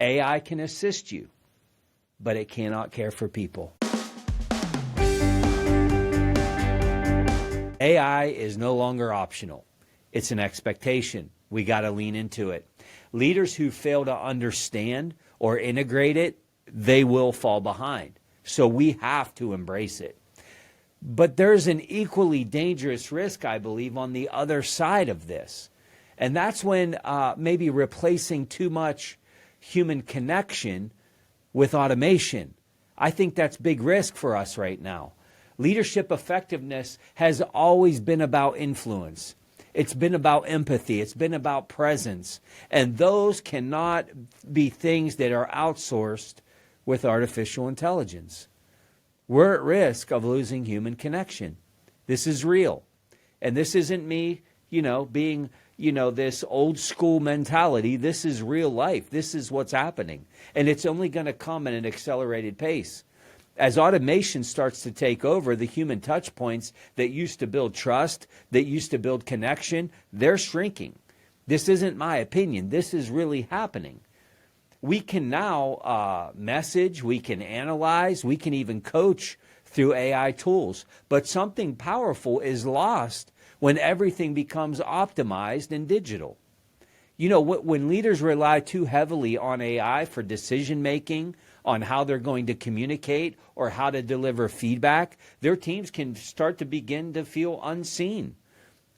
AI can assist you, but it cannot care for people. AI is no longer optional. It's an expectation. We got to lean into it. Leaders who fail to understand or integrate it, they will fall behind. So we have to embrace it. But there's an equally dangerous risk, I believe, on the other side of this. And that's when maybe replacing too much human connection with automation. I think that's big risk for us right now. Leadership effectiveness has always been about influence. It's been about empathy. It's been about presence. And those cannot be things that are outsourced with artificial intelligence. We're at risk of losing human connection. This is real. And this isn't me, being, this old school mentality. This is real life. This is what's happening. And it's only going to come at an accelerated pace. As automation starts to take over, the human touch points that used to build trust, that used to build connection, they're shrinking. This isn't my opinion. This is really happening. We can now message, we can analyze, we can even coach through AI tools. But something powerful is lost when everything becomes optimized and digital. When leaders rely too heavily on AI for decision making, on how they're going to communicate or how to deliver feedback, their teams can start to begin to feel unseen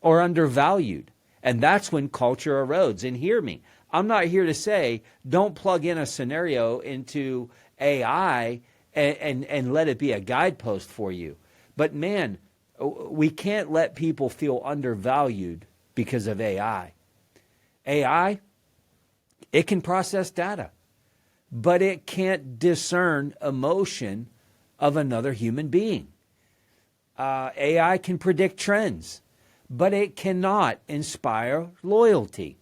or undervalued. And that's when culture erodes. And hear me, I'm not here to say don't plug in a scenario into AI and let it be a guidepost for you. But man, we can't let people feel undervalued because of AI. AI, it can process data, but it can't discern emotion of another human being. AI can predict trends, but it cannot inspire loyalty.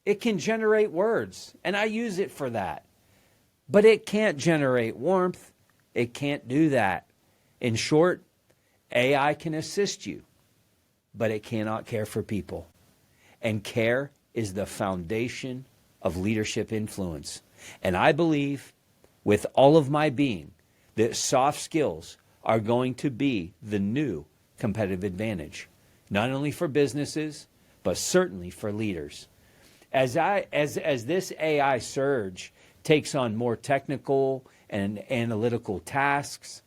It can generate words, and I use it for that. But it can't generate warmth. It can't do that. In short, AI can assist you, but it cannot care for people. And care is the foundation of leadership influence. And I believe with all of my being that soft skills are going to be the new competitive advantage, not only for businesses, but certainly for leaders. As this AI surge takes on more technical and analytical tasks,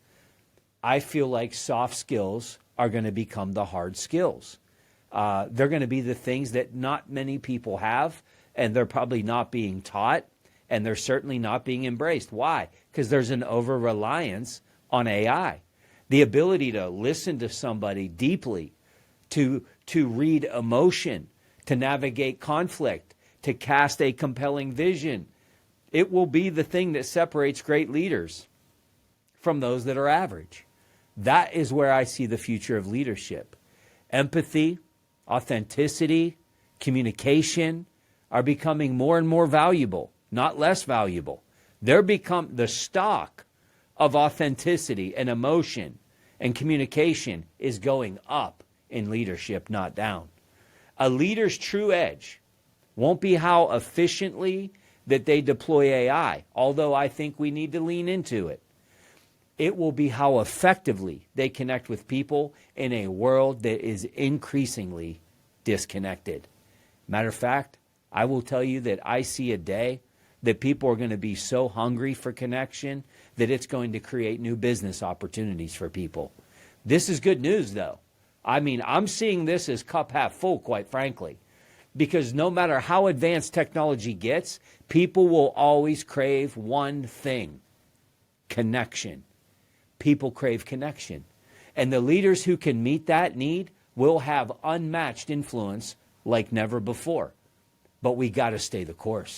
I feel like soft skills are going to become the hard skills. They're going to be the things that not many people have, and they're probably not being taught, and they're certainly not being embraced. Why? Because there's an over-reliance on AI. The ability to listen to somebody deeply, to read emotion, to navigate conflict, to cast a compelling vision. It will be the thing that separates great leaders from those that are average. That is where I see the future of leadership. Empathy, authenticity, communication are becoming more and more valuable, not less valuable. They're become the stock of authenticity and emotion and communication is going up in leadership, not down. A leader's true edge won't be how efficiently that they deploy AI, although I think we need to lean into it. It will be how effectively they connect with people in a world that is increasingly disconnected. Matter of fact, I will tell you that I see a day that people are going to be so hungry for connection that it's going to create new business opportunities for people. This is good news, though. I mean, I'm seeing this as cup half full, quite frankly, because no matter how advanced technology gets, people will always crave one thing: connection. People crave connection. And the leaders who can meet that need will have unmatched influence like never before. But we got to stay the course.